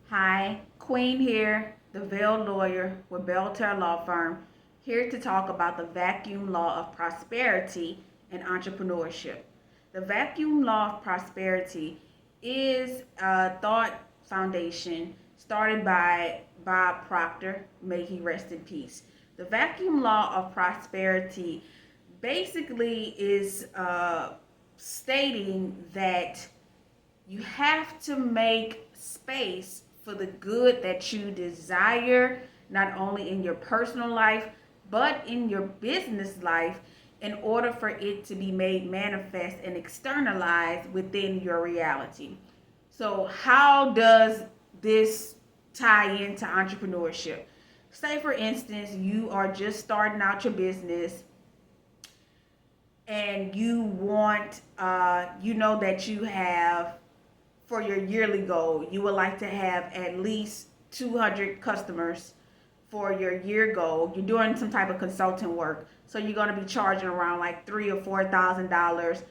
Hi, Queen here, the Veiled Lawyer with Belter Law Firm, here to talk about the vacuum law of prosperity and entrepreneurship. The vacuum law of prosperity is a thought foundation started by Bob Proctor, may he rest in peace. The vacuum law of prosperity basically is stating that you have to make space for the good that you desire, not only in your personal life, but in your business life, in order for it to be made manifest and externalized within your reality. So, how does this tie into entrepreneurship? Say, for instance, you are just starting out your business and you want, you know that you have for your yearly goal, you would like to have at least 200 customers for your year goal. You're doing some type of consulting work, so you're going to be charging around like $3,000 or $4,000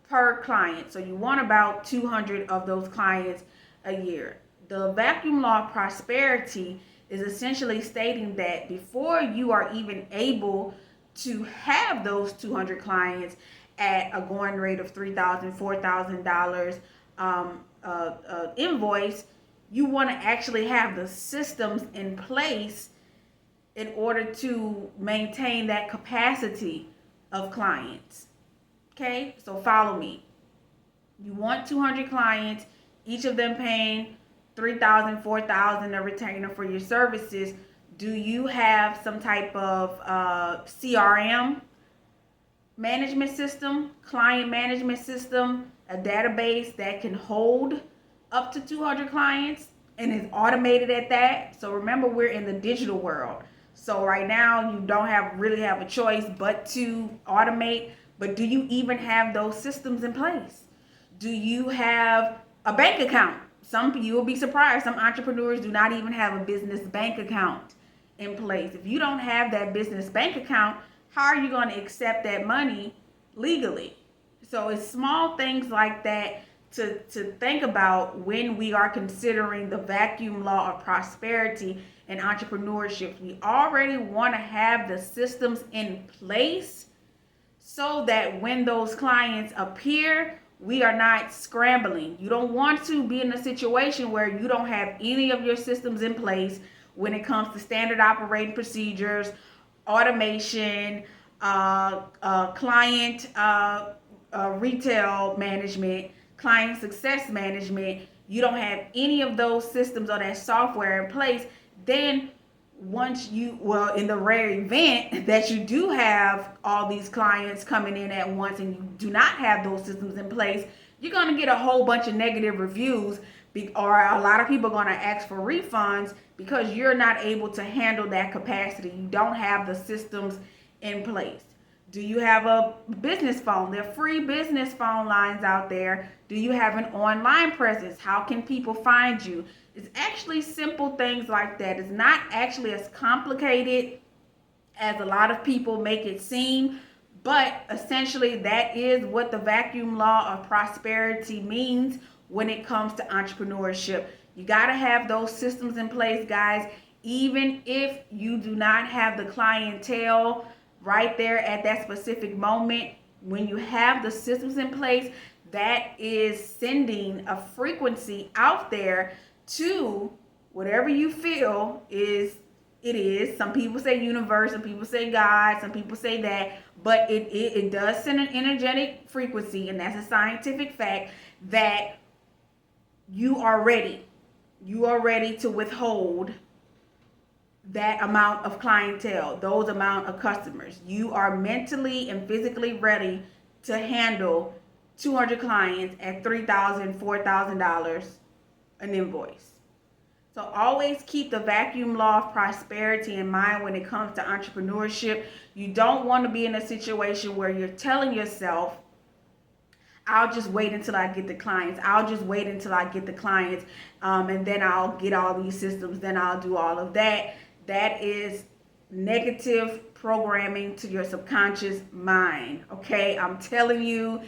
per client. So you want about 200 of those clients a year. The vacuum law of prosperity is essentially stating that before you are even able to have those 200 clients at a going rate of $3,000, $4,000 invoice, you want to actually have the systems in place in order to maintain that capacity of clients. Okay, so follow me. You want 200 clients, each of them paying $3,000, $4,000 a retainer for your services. Do you have some type of CRM management system, client management system, a database that can hold up to 200 clients and is automated at that? So remember, we're in the digital world. So right now you don't really have a choice but to automate. But do you even have those systems in place? Do you have a bank account? You will be surprised. Some entrepreneurs do not even have a business bank account in place. If you don't have that business bank account, how are you going to accept that money legally? So it's small things like that to think about when we are considering the vacuum law of prosperity and entrepreneurship. We already want to have the systems in place so that when those clients appear, we are not scrambling. You don't want to be in a situation where you don't have any of your systems in place when it comes to standard operating procedures, automation, client retail management, client success management. You don't have any of those systems or that software in place. Then in the rare event that you do have all these clients coming in at once and you do not have those systems in place, you're going to get a whole bunch of negative reviews, or a lot of people are going to ask for refunds because you're not able to handle that capacity. You don't have the systems in place. Do you have a business phone? There are free business phone lines out there. Do you have an online presence? How can people find you? It's actually simple things like that. It's not actually as complicated as a lot of people make it seem, but essentially that is what the vacuum law of prosperity means when it comes to entrepreneurship. You got to have those systems in place, guys. Even if you do not have the clientele right there at that specific moment, when you have the systems in place, that is sending a frequency out there to whatever you feel is it is. Some people say universe, some people say God, some people say that, but it does send an energetic frequency, and that's a scientific fact that you are ready. You are ready to withhold that amount of clientele, those amount of customers. You are mentally and physically ready to handle 200 clients at $3,000, $4,000 an invoice. So always keep the vacuum law of prosperity in mind when it comes to entrepreneurship. You don't want to be in a situation where you're telling yourself, I'll just wait until I get the clients. I'll just wait until I get the clients, and then I'll get all these systems. Then I'll do all of that. That is negative programming to your subconscious mind. Okay, I'm telling you,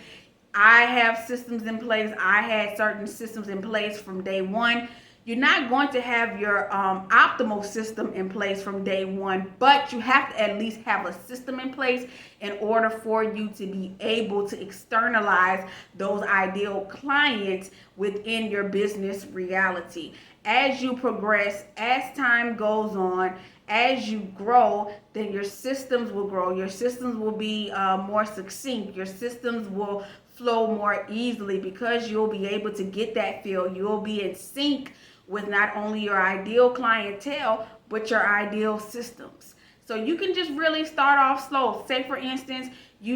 I have systems in place. I had certain systems in place from day one. You're not going to have your optimal system in place from day one, but you have to at least have a system in place in order for you to be able to externalize those ideal clients within your business reality. As you progress, as time goes on, as you grow, then your systems will grow. Your systems will be more succinct. Your systems will flow more easily because you'll be able to get that feel. You'll be in sync with not only your ideal clientele, but your ideal systems. So you can just really start off slow. Say, for instance, you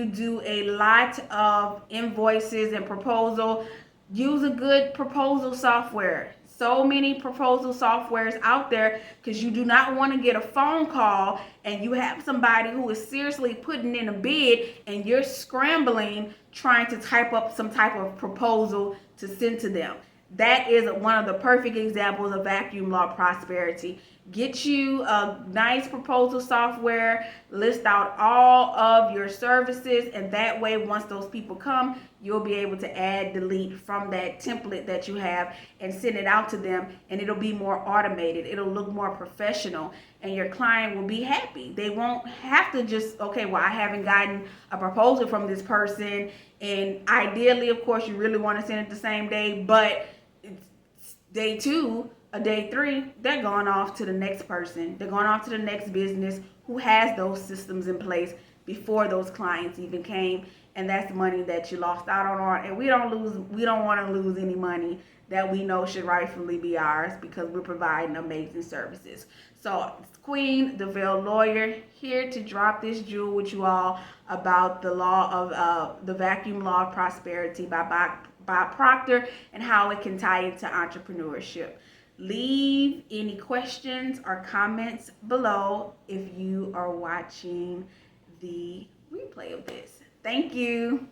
do a lot of invoices and proposal. Use a good proposal software. So many proposal softwares out there, because you do not want to get a phone call and you have somebody who is seriously putting in a bid and you're scrambling trying to type up some type of proposal to send to them. That is one of the perfect examples of vacuum law prosperity. Get you a nice proposal software, list out all of your services, and that way once those people come, you'll be able to add, delete from that template that you have and send it out to them, and it'll be more automated. It'll look more professional, and your client will be happy. They won't have to just, okay, well, I haven't gotten a proposal from this person, and ideally, of course, you really want to send it the same day, but day 2 or day 3, they're going off to the next person. They're going off to the next business who has those systems in place before those clients even came, and that's money that you lost out on. And we don't want to lose any money that we know should rightfully be ours because we're providing amazing services. So Queen, the Veiled Lawyer, here to drop this jewel with you all about the law of the vacuum law of prosperity by Proctor and how it can tie into entrepreneurship. Leave any questions or comments below if you are watching the replay of this. Thank you.